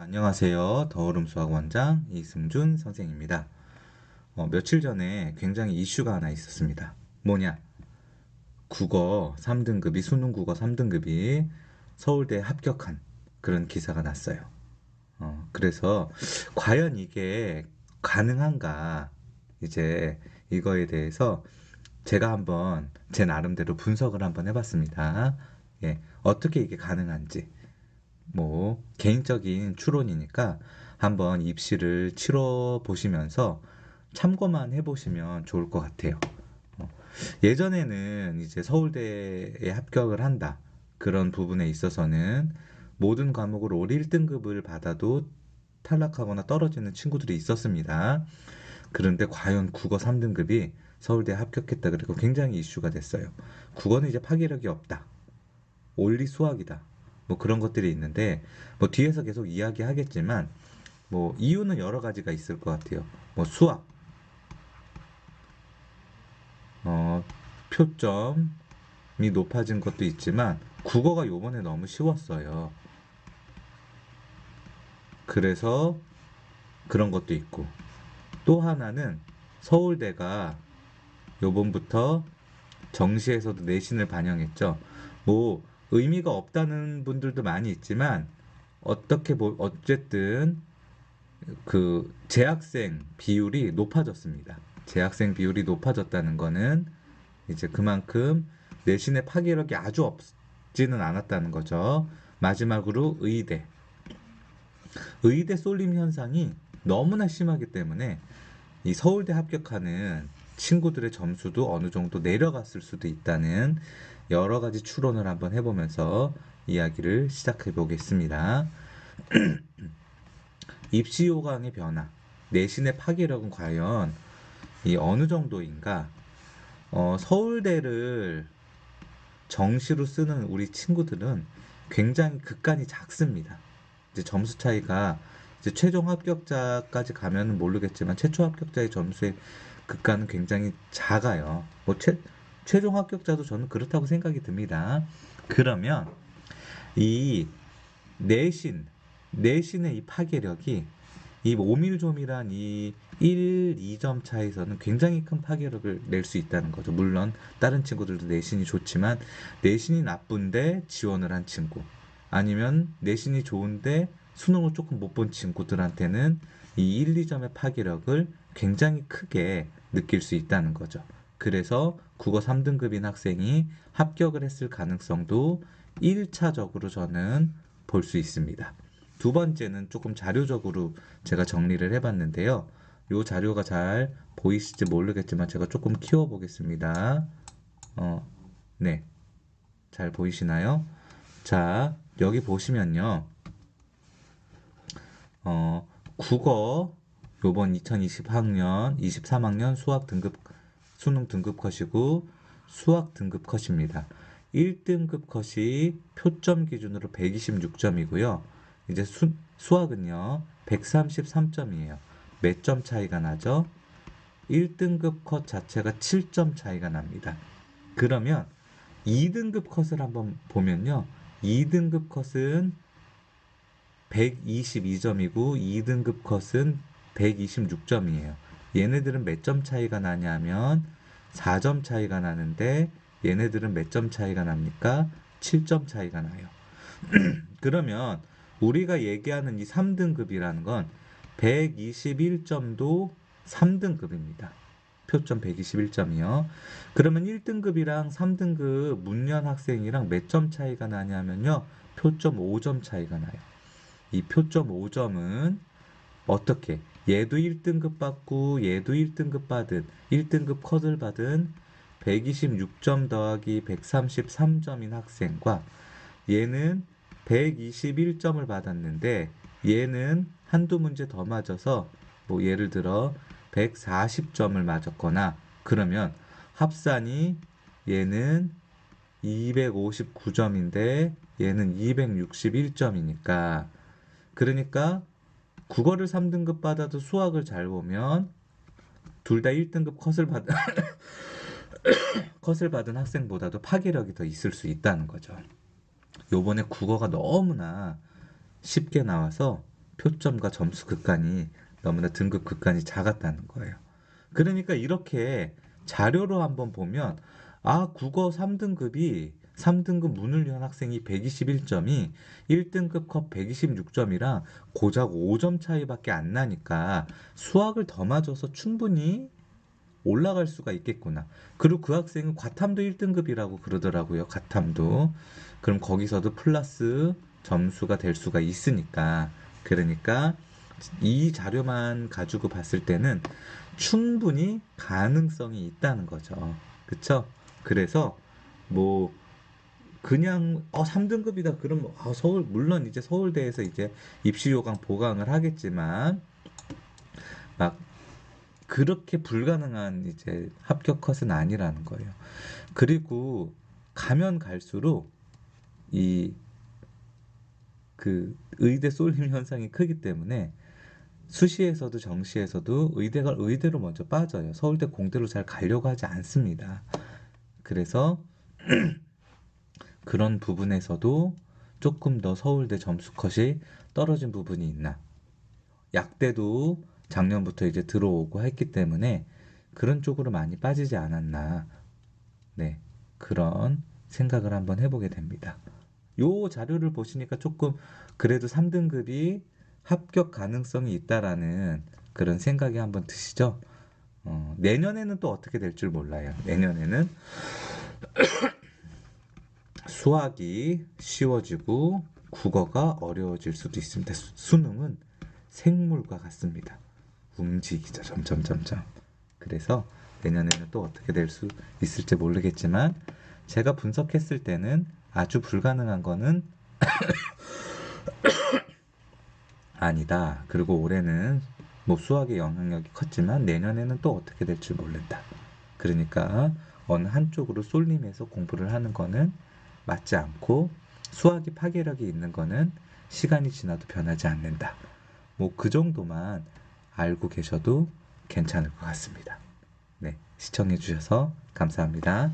안녕하세요. 더오름 수학원장 이승준 선생입니다. 며칠 전에 굉장히 이슈가 하나 있었습니다. 뭐냐? 국어 3등급이, 수능 국어 3등급이 서울대에 합격한 그런 기사가 났어요. 그래서 과연 이게 가능한가? 이제 이거에 대해서 제가 한번 제 나름대로 분석을 한번 해봤습니다. 예, 어떻게 이게 가능한지. 뭐 개인적인 추론이니까 한번 입시를 치러 보시면서 참고만 해보시면 좋을 것 같아요. 어, 예전에는 이제 서울대에 합격을 한다. 그런 부분에 있어서는 모든 과목으로 올 1등급을 받아도 탈락하거나 떨어지는 친구들이 있었습니다. 그런데 과연 국어 3등급이 서울대에 합격했다. 그리고 굉장히 이슈가 됐어요. 국어는 이제 파괴력이 없다. 올리 수학이다. 뭐 그런 것들이 있는데 뭐 뒤에서 계속 이야기하겠지만 뭐 이유는 여러 가지가 있을 것 같아요. 뭐 수학, 어, 표점이 높아진 것도 있지만 국어가 요번에 너무 쉬웠어요. 그래서 그런 것도 있고 또 하나는 서울대가 요번부터 정시에서도 내신을 반영했죠. 뭐 의미가 없다는 분들도 많이 있지만 어떻게 어쨌든 그 재학생 비율이 높아졌습니다. 재학생 비율이 높아졌다는 거는 이제 그만큼 내신의 파괴력이 아주 없지는 않았다는 거죠. 마지막으로 의대. 의대 쏠림 현상이 너무나 심하기 때문에 이 서울대 합격하는 친구들의 점수도 어느 정도 내려갔을 수도 있다는 여러 가지 추론을 한번 해보면서 이야기를 시작해 보겠습니다. 입시 요강의 변화, 내신의 파괴력은 과연 이 어느 정도인가? 서울대를 정시로 쓰는 우리 친구들은 굉장히 극간이 작습니다. 이제 점수 차이가 이제 최종 합격자까지 가면은 모르겠지만 최초 합격자의 점수의 극간은 굉장히 작아요. 뭐 최종 합격자도 저는 그렇다고 생각이 듭니다. 그러면 이 내신, 내신의 이 파괴력이 이 오밀조밀한 이 1, 2점 차에서는 굉장히 큰 파괴력을 낼 수 있다는 거죠. 물론 다른 친구들도 내신이 좋지만 내신이 나쁜데 지원을 한 친구 아니면 내신이 좋은데 수능을 조금 못 본 친구들한테는 이 1, 2점의 파괴력을 굉장히 크게 느낄 수 있다는 거죠. 그래서 국어 3등급인 학생이 합격을 했을 가능성도 1차적으로 저는 볼 수 있습니다. 두 번째는 조금 자료적으로 제가 정리를 해봤는데요. 이 자료가 잘 보이실지 모르겠지만 제가 조금 키워보겠습니다. 네, 잘 보이시나요? 자, 여기 보시면요. 국어 요번 2020학년, 23학년 수학 등급, 수능 등급 컷이고 수학 등급 컷입니다. 1등급 컷이 표점 기준으로 126점이고요. 이제 수학은요, 133점이에요. 몇 점 차이가 나죠? 1등급 컷 자체가 7점 차이가 납니다. 그러면 2등급 컷을 한번 보면요. 2등급 컷은 122점이고 2등급 컷은 126점이에요. 얘네들은 몇 점 차이가 나냐면 4점 차이가 나는데 얘네들은 몇 점 차이가 납니까? 7점 차이가 나요. 그러면 우리가 얘기하는 이 3등급이라는 건 121점도 3등급입니다. 표점 121점이요. 그러면 1등급이랑 3등급 문연 학생이랑 몇 점 차이가 나냐면요. 표점 5점 차이가 나요. 이 표점 5점은 어떻게 얘도 1등급 받고 얘도 1등급 받은 1등급 컷을 받은 126점 더하기 133점인 학생과 얘는 121점을 받았는데 얘는 한두 문제 더 맞아서 뭐 예를 들어 140점을 맞았거나 그러면 합산이 얘는 259점인데 얘는 261점이니까 그러니까 국어를 3등급 받아도 수학을 잘 보면 둘 다 1등급 컷을 받은 학생보다도 파괴력이 더 있을 수 있다는 거죠. 요번에 국어가 너무나 쉽게 나와서 표점과 점수 극간이 너무나 등급 극간이 작았다는 거예요. 그러니까 이렇게 자료로 한번 보면 국어 3등급이 3등급 문을 위한 학생이 121점이 1등급 컵 126점이랑 고작 5점 차이밖에 안 나니까 수학을 더 맞아서 충분히 올라갈 수가 있겠구나. 그리고 그 학생은 과탐도 1등급이라고 그러더라고요. 과탐도. 그럼 거기서도 플러스 점수가 될 수가 있으니까. 그러니까 이 자료만 가지고 봤을 때는 충분히 가능성이 있다는 거죠. 그쵸? 그래서 뭐 그냥 3등급이다 그러면 서울 물론 이제 서울대에서 이제 입시 요강 보강을 하겠지만 막 그렇게 불가능한 이제 합격 컷은 아니라는 거예요. 그리고 가면 갈수록 이 그 의대 쏠림 현상이 크기 때문에 수시에서도 정시에서도 의대가 의대로 먼저 빠져요. 서울대 공대로 잘 가려고 하지 않습니다. 그래서 그런 부분에서도 조금 더 서울대 점수 컷이 떨어진 부분이 있나. 약대도 작년부터 이제 들어오고 했기 때문에 그런 쪽으로 많이 빠지지 않았나. 네. 그런 생각을 한번 해보게 됩니다. 요 자료를 보시니까 조금 그래도 3등급이 합격 가능성이 있다라는 그런 생각이 한번 드시죠? 내년에는 또 어떻게 될 줄 몰라요. 내년에는 수학이 쉬워지고 국어가 어려워질 수도 있습니다. 수능은 생물과 같습니다. 움직이죠. 점점점점. 그래서 내년에는 또 어떻게 될 수 있을지 모르겠지만 제가 분석했을 때는 아주 불가능한 거는 아니다. 그리고 올해는 뭐 수학의 영향력이 컸지만 내년에는 또 어떻게 될지 모른다. 그러니까 어느 한쪽으로 쏠림해서 공부를 하는 거는 맞지 않고 수학이 파괴력이 있는 거는 시간이 지나도 변하지 않는다. 뭐 그 정도만 알고 계셔도 괜찮을 것 같습니다. 네, 시청해 주셔서 감사합니다.